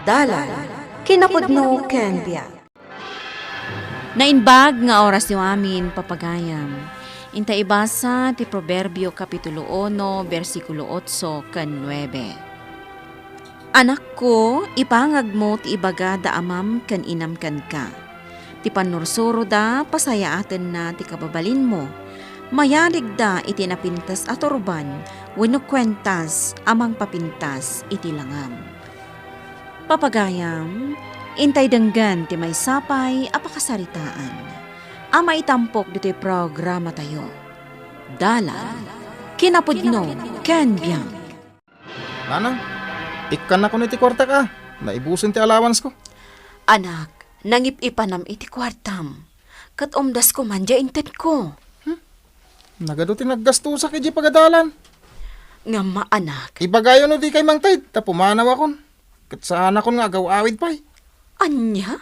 Dalan, kinapudno ken biag. Nainbag nga oras niyo amin papagayam. Inta ibasa ti Proverbio Kapitulo 1, versikulo 8 kan 9. Anak ko, ipangag mo ti ibaga da amam kan inam kan ka. Ti panursuro da, pasayaaten na ti kababalin mo. Mayalig da iti napintas at urban, wenno kwentas amang papintas iti langam. Papagayam, intay denggan ti may sapay apakasaritaan. Ama itampok dito'y programa tayo. Dalan, kinapudno, ken biyang. Nanang, ikan ako niti kwarta ka. Naibusin ti allowance ko. Anak, nangip-ipanam iti kwartam. Kat umdas ko manja inted ko. Nagado ti naggastusa kay di pagadalan. Nga maanak, Ibagayo no di kay Mang Tayd, ta pumanaw akon. Kat saan akon nga agawawid pa'y. anya?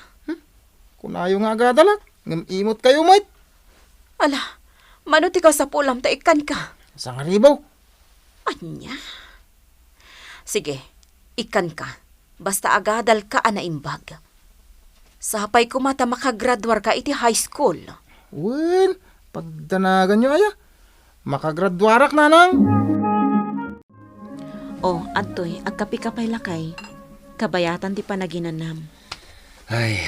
Kunayo nga agadalak, ngam imot kayo mait. Ala, manuti ka sa pulam ta ikan ka. Sa nga ribaw. Anya? Sige, ikan ka. Basta agadal ka anaimbag. Sapay ko mata makagraduar ka iti high school. Wen, pagdanagan nyo aya. Makagradwarak nanang. O, adtoy, agkapi-kapay lakay. Kabayatan ti panaginanam. Ay,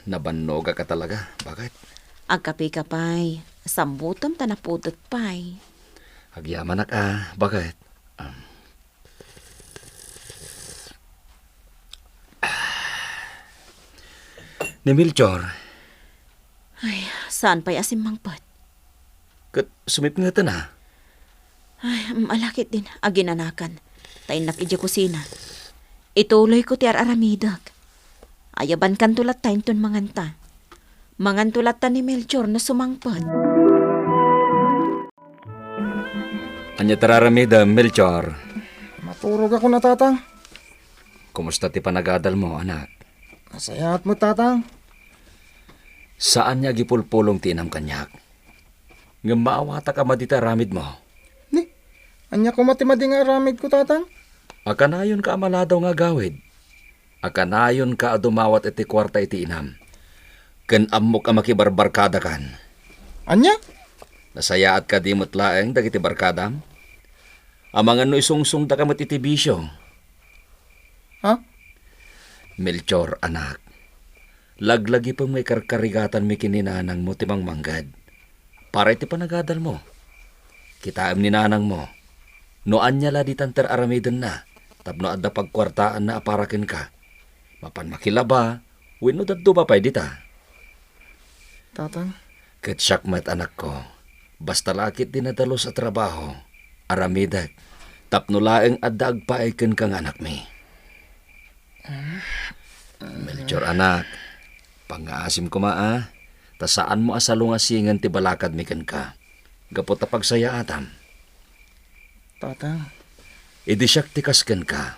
nabannoga ka talaga. Bakit? Agkapi-kapay, sambutom tanaputot pay. Agyaman ka. Bakit? Ni Melchor, Ay, saan pa'y asim mangpat? kat sumip nga ito na. Ay, malakit din, aginanakan. Tayo nakidya kusina. Ituloy ko ti aramidag. Ayaban kan tulat tayo ton manganta. Mangantulat ta ni Melchor na sumangpat. Anya tararamida, Melchor. Maturog ako na tatang. Kumusta ti panagadal mo, anak? Masayaat mo tatang. Saan niya gipulpulong tinam kanyak? Nga maawata ka madita ramid mo. Ni, anya ko matimadi nga aramid ko tatang. Akanayon ka amaladaw nga gawid. Akanayon ka adumawat iti kwarta iti inam. Ken amok ka makibarbarkada kan. Anya? Nasayaat ka di mutlaeng dagiti barkadam? Amangan no isungsung da ka iti bisyo. Ha? Melchor, anak. Laglagi pang may karkarigatan mi kininanang mo timang manggad. Para iti panagadal mo. Kitaam ni nanang mo. Noan niya la di tanter aramiden na. Tapno adda pagkwartaan na aparakin ka. Mapan makilaba, wino dadto pa pay dita. Tatang, Ket syakmat anak ko. Basta lakit dinadalo sa trabaho. Aramidag. Tapno laeng adda agpaaiken kang anak mi. Melchor, anak. Pangaasim ko maa. Ta saan mo asalungasingan ti balakad mi ken ka. Gapot ta pagsaya atam. tatang. Idi siyak ti kasken ka.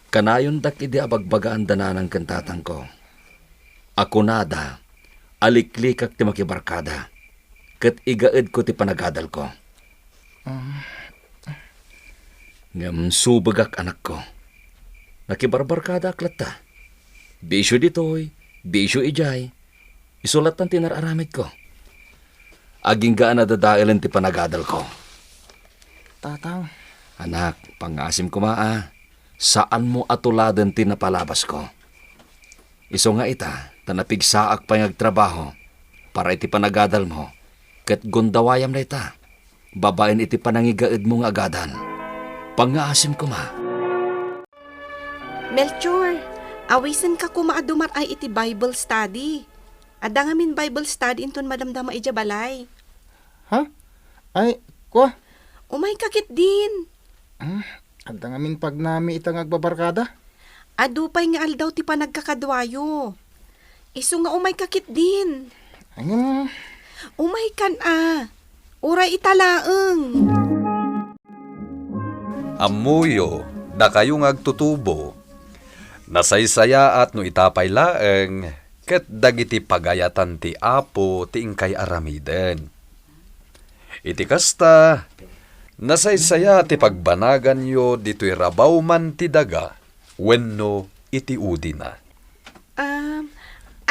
Kanayon dak idi abagbagaan dananang kentatang ko. Ako nada, aliklikak ti makibarkada. Ket igaed ko ti panagadal ko. Ngam subagak anak ko. Nakibarbarkada aklat ta. Bisyo ditoy, bisyo ijay. Isulat ng tinararamid ko. Aging gaan na dadailan ti panagadal ko. Tatang, Anak, pangasim ko maa. Saan mo atuladan ti napalabas ko? Iso nga ita, tanapigsaak pa ngagtrabaho. Para iti panagadal mo. Ket gundawayam na ita. Babaen iti panangigaed mo nga agadan. Pangasim ko ma. Melchor, awisan ka kumaadumar ay iti Bible study. Ada nga min Bible study inton madamdama ija balay. ha? Ay, kwa? Umay kakit din. Adda nga min pag nami itang agbabarkada. Adupay nga aldaw ti panagkakadwayo. Isu nga umay kakit din. Ayun, Umay kan Uray italaeng. Amuyo, da kayo ngagtutubo. Nasaysaya at no itapay laeng, ket dagiti pagayatan ti apo ti ingkay aramiden. Iti kasta, nasaysaya ti pagbanagan yo dito'y rabaw man ti daga, wenno iti udi na.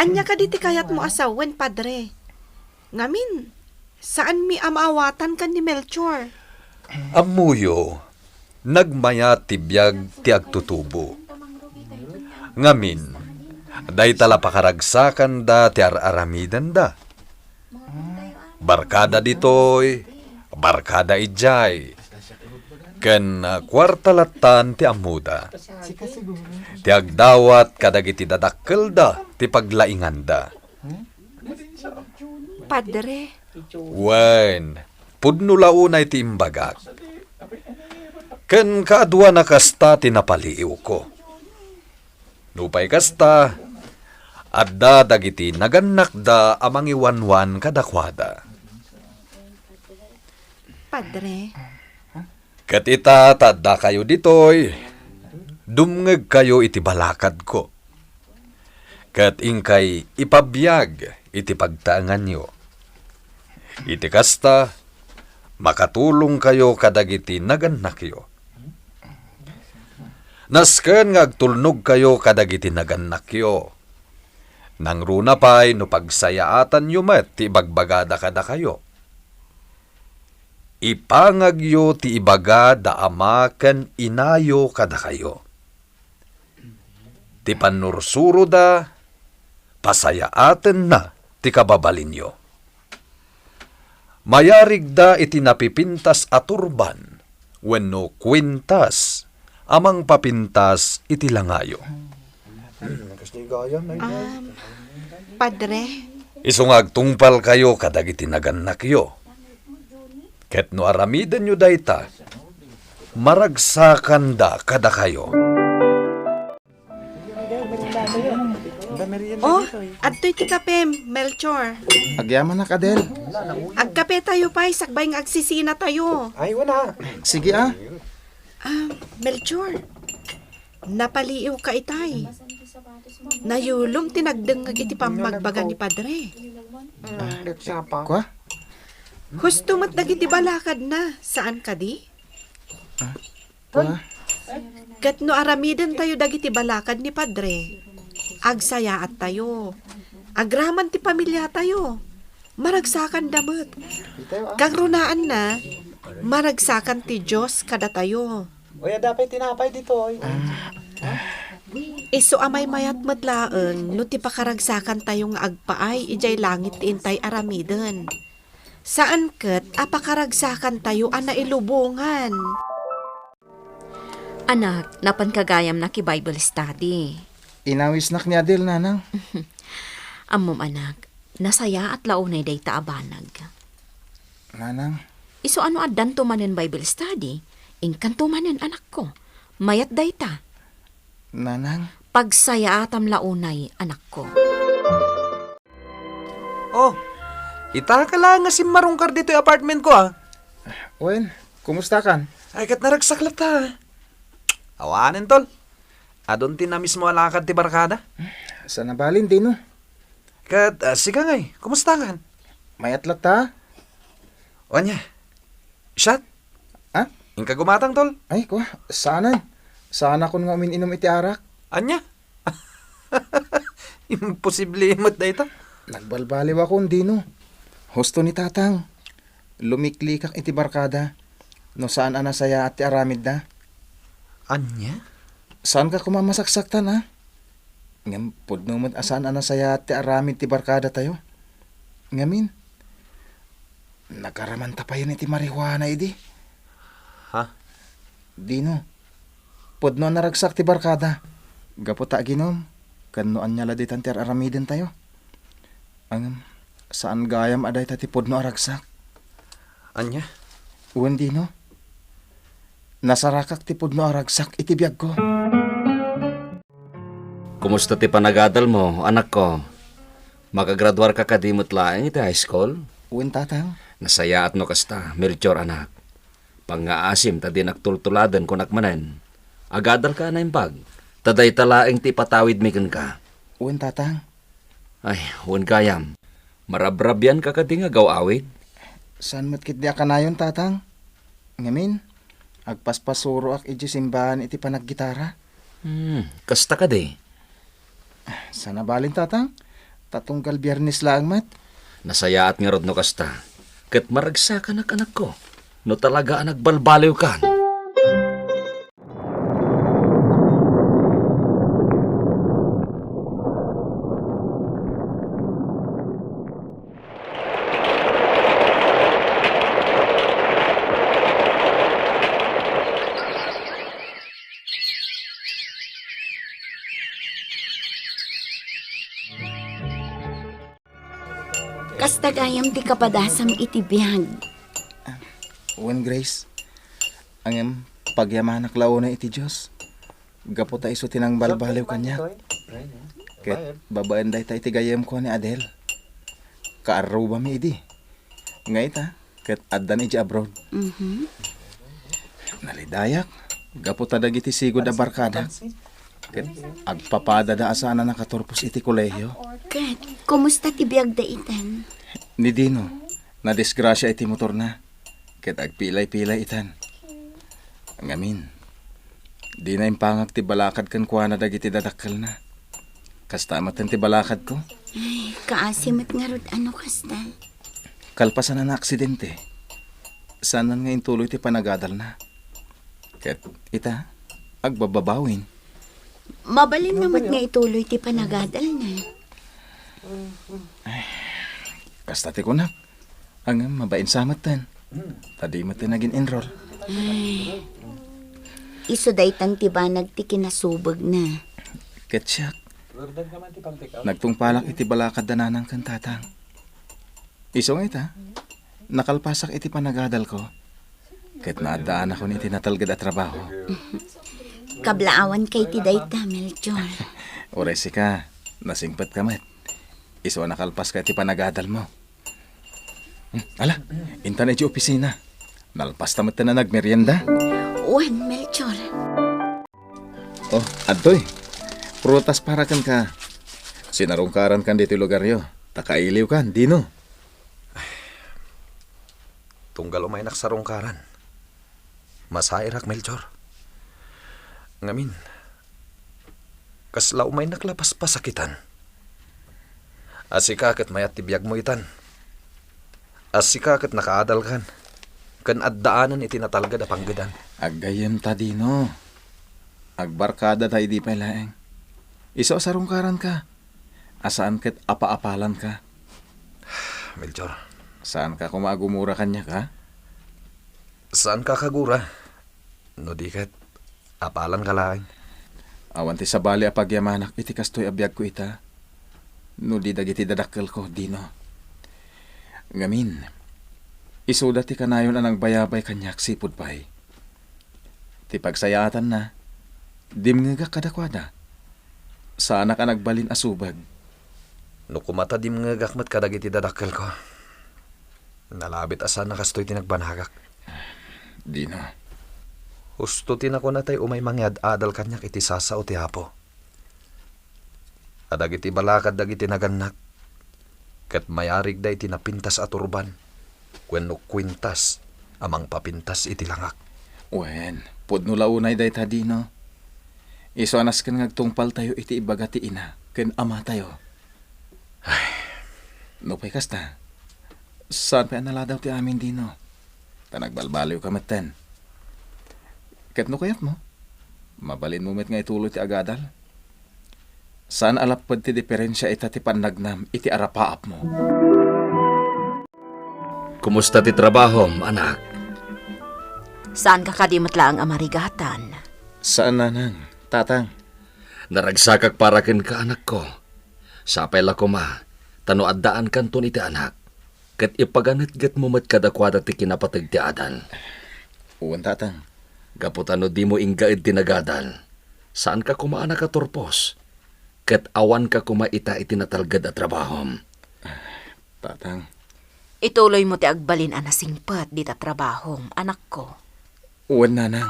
Anya ka diti kayat mo asawen, padre. Ngamin, saan mi amaawatan kan ni Melchor? Amuyo, nagmaya tibiyag ti agtutubo. Ngamin, day tala pakaragsakan da ti aramidan da. Barkada ditoy, barkada ijay. Ken kwartalatan ti amuda. Ti agdawat kadagiti dadakkel da ti paglaingan da. Padre, Wen, pudno launay ti imbagak. Ken kaadwa na kasta ti napaliiw ko. Nupay kasta, adda dagiti naganak da amang iwanwan kadakwada. padre, Ket ita tadda kayo ditoy, dumngeg kayo iti balakad ko. Ket ingkay ipabiyag iti pagtaangan nyo. Iti kasta, makatulong kayo kadagiti naganak yo. Nasken nga agtulnog kayo kadagiti naganak yo. Nang runa pay no pagsayaatan yu met ti bagbagada kada kayo. Ipangagyo ti ibaga da ama ken inayo kada kayo. Ti panursuro da, pasayaaten na ti kababalinyo. Mayarig da iti napipintas aturban, wenno kwintas, amang papintas iti langayo. padre, Isungag tungpal kayo kadagiti naganak yo. Ket no aramiden nyo dayta, maragsakan da kada kayo. oh, adto'y ti kape, Melchor. Agyaman na, Adel. Agkape tayo pa, sakbay nga agsisina tayo. Sige ah. Melchor, napaliiw ka itay. Nayulom tinagdengag iti pamagbaga ni padre. Kwa? Husto mat dagiti balakad na. Saan ka di? Kwa? Kat no aramiden tayo dagiti balakad ni padre. Agsayaat tayo. Agraman ti pamilya tayo. Maragsakan damot. Kang runaan na, maragsakan ti Diyos kada tayo. Oya, dapat tinapay dito. Iso amay mayat matlaeng no ti pakaragsakan tayong agpaay ijay langit ti intay aramiden. Saan ket apakaragsakan tayo ana ilubungan. Anak, napan kagayam na ki Bible study. Inawis nak ni Adel, nanang. Ammom anak, nasaya at launay day taabanag. Nanang, Iso ano addan to manen Bible study, ingkan to manen anak ko. Mayat day ta, nanang. pagsaya atam launay anak ko. Oh, ita ka lang nga si Marungkar dito yung apartment ko Wen, kumusta kan? Ay, kat naragsaklat ha. Awanin tol. Adon ti na mismo alakad ti barkada. Sa nabalin din no. Kat, siga ngay, kumusta kan? Mayat lat ta. O niya, shot? Ah? Ingka gumatang tol. Ay, kwa, saanan? Saan ako nga uminom iti arak? Anya? Imposible imot da ito. Nagbalbaliw ako hindi no. Husto ni tatang. Lumiklikak iti barkada. No saan anasaya at ti aramid na. Anya? Saan ka kumamasaksaktan ha? Ngam, pudno mo't asan anasaya at ti aramid ti barkada tayo. Ngamin. Nagkaramanta pa yun iti marihuana idi. Ha? Dino. Pudno naragsak ti barkada. Gaputa ginom. Kanuan niya laditan ti aramidin tayo. Ang saan gayam aday tati pudno aragsak. Anya? Uwan dino. Nasarakak ti pudno aragsak iti biyag ko. Kumusta ti panagadal mo, anak ko? Makagraduar ka kadimot laeng iti high school? Uwan tatang. Nasaya at no kasta, Melchor anak. Pangaasim ta din nagtultuladan ko nakmanen. Agadal ka na impag. Taday talaeng ti patawid mikan ka. Uwan tatang. Ay, huwag kayam. Marabrabyan ka kading agaw awid. Saan matkit di akanayon tatang? Ngamin. Agpaspasuro ak iti simbahan iti panaggitara. Kasta ka di. Sana balin tatang. Tatunggal biyernes lang mat. Nasayaat nga rod no kasta. Kat maragsa ka anak ko. No talaga anak balbaliw kan. Kasta gayam di kapadasam itibiyag. Uwan Grace. Ang pagyamanak launa iti Diyos. Gapo ta iso tinang balbaliw kanya. Ket babaan day ta iti gayam ko ni Adel. Kaaraw ba mi idi? Ngay ta, ket addan iti abroad. Nalidayak. Gapo ta dagiti sigod a barkada. Ket agpapada da asana nakaturpos iti kolehiyo. Kat, kumusta tibiyag da itan? Ni Dino, na disgrasya iti motor na. Ket agpilay-pilay itan. Ngamin, di na impangag ti balakad kan kuha na dagiti dadakkel na. Kasta matan ti balakad ko. Ay, kaasimat nga rod ano kasta. Kalpasan na aksidente. Sanan nga intuloy ti panagadal na. Ket ita, agbababawin. Mabalin naman nga ituloy ti panagadal na. Kasta ti kunak. Ang mabain samat tan. Tadi mo ti naging enroll. Iso daytan ti banag ti kinasubag na. Ket siyak. Nagtungpalak iti balakad dananang kan tatang. Iso nga ita, nakalpasak iti panagadal ko. Ket naadaan ako ni tinatalgad at trabaho. Kablaawan kay ti dayta, Melchor. Oresi ka, nasingpat ka mat. Iso nakalpas ka iti panagadal mo. Ala, inta na iti opisina. Nalpas tamat na nagmerienda. Uwan, Melchor. Oh, adoy. Prutas para kan ka. Sinarungkaran kan dito lugar yo. Takailiw kan, Dino. Tunggal umay naksarungkaran. Masairak, Melchor. Ngamin, kasla umay naklapas pasakitan. Asika kat mayat tibiyag mo itan. Asika kat nakaadal kan. Kan addaanan iti natalga da panggadan. Agayem ta, Dino. Agbarkada tayo di pa laeng. Iso sarungkaran ka. Asaan kat apa-apalan ka. Melchor, Saan ka kumagumura kanya ka? saan ka kagura? No di kat, apalan ka laing. Awan ti sabali a pagyamanak iti kastoy abiyag ko ita. No di dagiti dadakkel ko, Dino. Ngamin, isuda ti kanayon anang bayabay kanyak sipud pay. Ti pagsayatan na, dimngagak kadakwada. Sana ka nagbalin asubag. No kumata di mga gakmat kadagiti dadakkel ko. Nalabit asan na kastoy tinagbanagak. Dino, Husto tinako na tayo umay mangyad adal kanyak iti sasa o ti hapo. Adagiti balakad dagiti naganak. Kat mayarig da iti napintas at urban. Wenno kwintas amang papintas iti langak. wen, pudno launay day ta, Dino. Iso anas kan ngagtungpal tayo iti ibaga ti ina, ken ama tayo. No pay kasta. Saan pa naladaw ti amin, Dino? Tanagbalbaliw ka maten. Ket no kayat mo? Mabalin mo met nga ituloy ti agadal. Saan alapad ti diferensya ita ti panagnam iti arapaap mo? Kumusta ti trabaho, anak? Saan ka kadimatla ang amarigatan? Saan nanang, tatang? Naragsakak para ken ka anak ko. Sapay la ko ma, tano addaan kanton iti anak. Kat ipaganit-gat mo mat kadakwada ti kinapatag ti adal. Uwan, tatang. Gaputano di mo inggaid tinagadal. Saan ka kumaana ka turpos? Kat awan ka kumaita iti natalgad at trabahom. Tatang. Ituloy mo ti agbalin anasingpat di ta trabahom, anak ko. Uwan, nanang.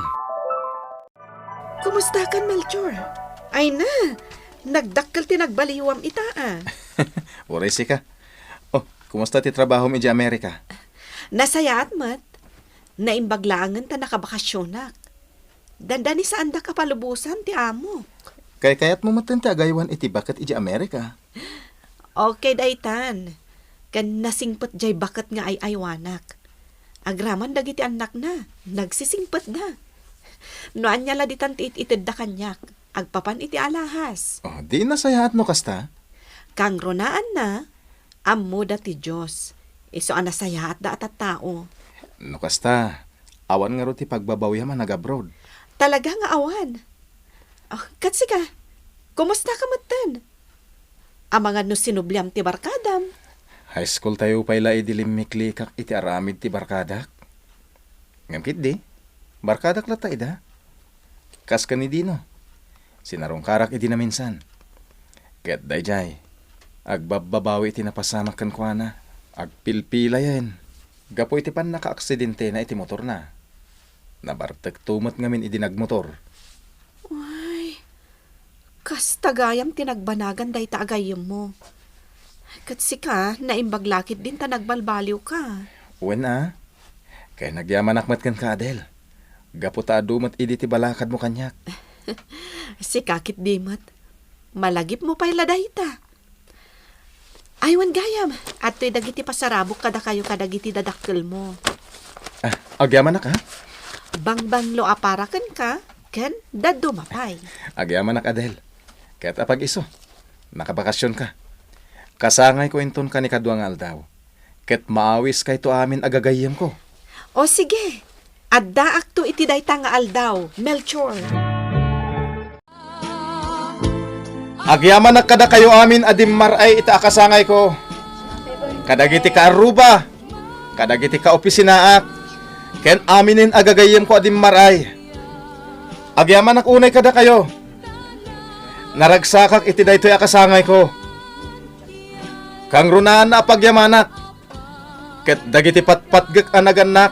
Kumusta kan, Melchor? Ay na, nagdakkel ti nagbaliwam ita ah. Oresi ka. Oh, kumusta ti trabaho mi di Amerika? Nasayaat mat, naimbaglangan ta nakabakasyonak. Dandani saan da kapalubusan ti amo. Kay kayat mo matan ti agaywan iti bakat iti Amerika. Okay, daytan. Kan nasingpet jay bakat nga ay aywanak. Agraman dagiti anak na. Nagsisingpet da. Noan niya la ditan ti itid da kanyak. Agpapan iti alahas. Oh, di na sayahat no kasta. Kang ronaan na, ammo da ti Diyos. Iso anasaya at da at tao. No kasta, awan nga ro ti pagbabawi man nag-abroad. Talaga nga awan. Oh, katsi ka, kumusta ka matan? Amangan no sinubliam ti barkadam. High school tayo payla idilimikli kak iti aramid ti barkadak. Ngamkit di, barkadak la tayo da. Kas ka ni Dino, sinarong karak iti na minsan. Ket dayjay, agbababawi iti napasamak kan kuana, agpilpila yan. Gapo iti pan naka-aksidente na iti motor na. Nabartek tumat ngamin iti nagmotor. Ay, kas tagayam tinagbanagan day taagayam mo. Katsi ka, naimbaglakit din ta nagbalbaliw ka. Uwen kaya nagyaman akmat kan ka Adel. Gapo ta adumat idi ti balakad mo kanyak. Si kakit dimat, malagip mo pa'y laday ta. Aywan gayam, at to'y dagiti pasarabok kada kayo kadagiti dadakkel mo. Agyaman na ka? Bangbanglo aparakan ka, ken daddo mapay. Agyaman na ka Adel. Kaya't apag iso, nakabakasyon ka. Kasangay ko inton ka ni kaduang aldaw. Ket maawis kay to amin agagayem ko. O sige, adda akto iti dayta nga aldaw, Melchor. Agyaman na kada kayo amin adim maray ita akasangay ko. Kadagiti ka aruba, kadagiti ka opisinaak, ken aminin agagayem ko adim maray. Agyaman ak unay kada kayo. Naragsakak iti daytoy akasangay ko. Kang runaan na apagyamanak, ket dagiti patpatgek anaganak.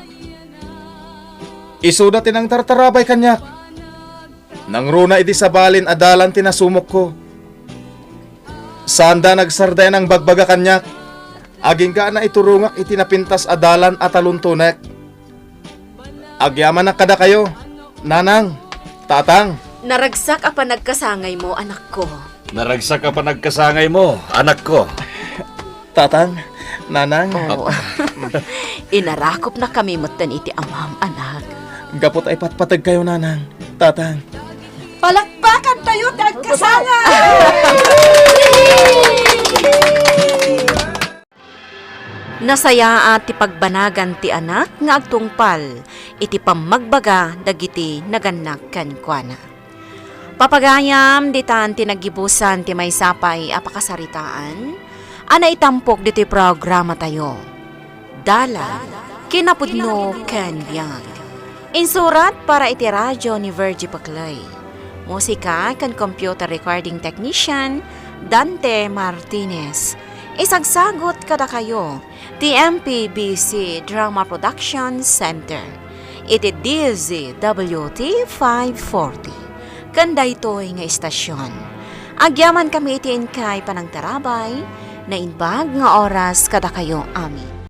Isuda tinang tartarabay kanyak. Nang runa iti sabalin adalan tinasumok ko. Sanda nagsarday ng bagbaga kanyak. Aging ka na iturungak iti napintas adalan at aluntunek. Agyaman na kada kayo, nanang, tatang. Naragsak apa nagkasangay mo, anak ko. Naragsak ka pa nagkasangay mo, anak ko. Tatang, nanang. Oo. Inarakop na kami matan iti amam, anak. Gapot ay patpatag kayo, nanang, tatang. Palakpakan tayo, nagkasanga! Nasaya at ti pagbanagan ti anak nga agtungpal, iti pamagbaga dagiti naganak ken kuana. Papagayam ditan ti nagibusan ti maysapay apakasaritaan, ana itampok diti programa tayo. Dala, kinapudno ken biyag. Insurat para iti radyo ni Virgie Paclay. Musika ken computer recording technician, Dante Martinez. Isagsagot kada kayo, ti MPBC Drama Production Center. Iti DZWT 540. Kanda ito'y nga istasyon. Agyaman kami itiin kay panangtarabay, na inbag nga oras kada kayo amin.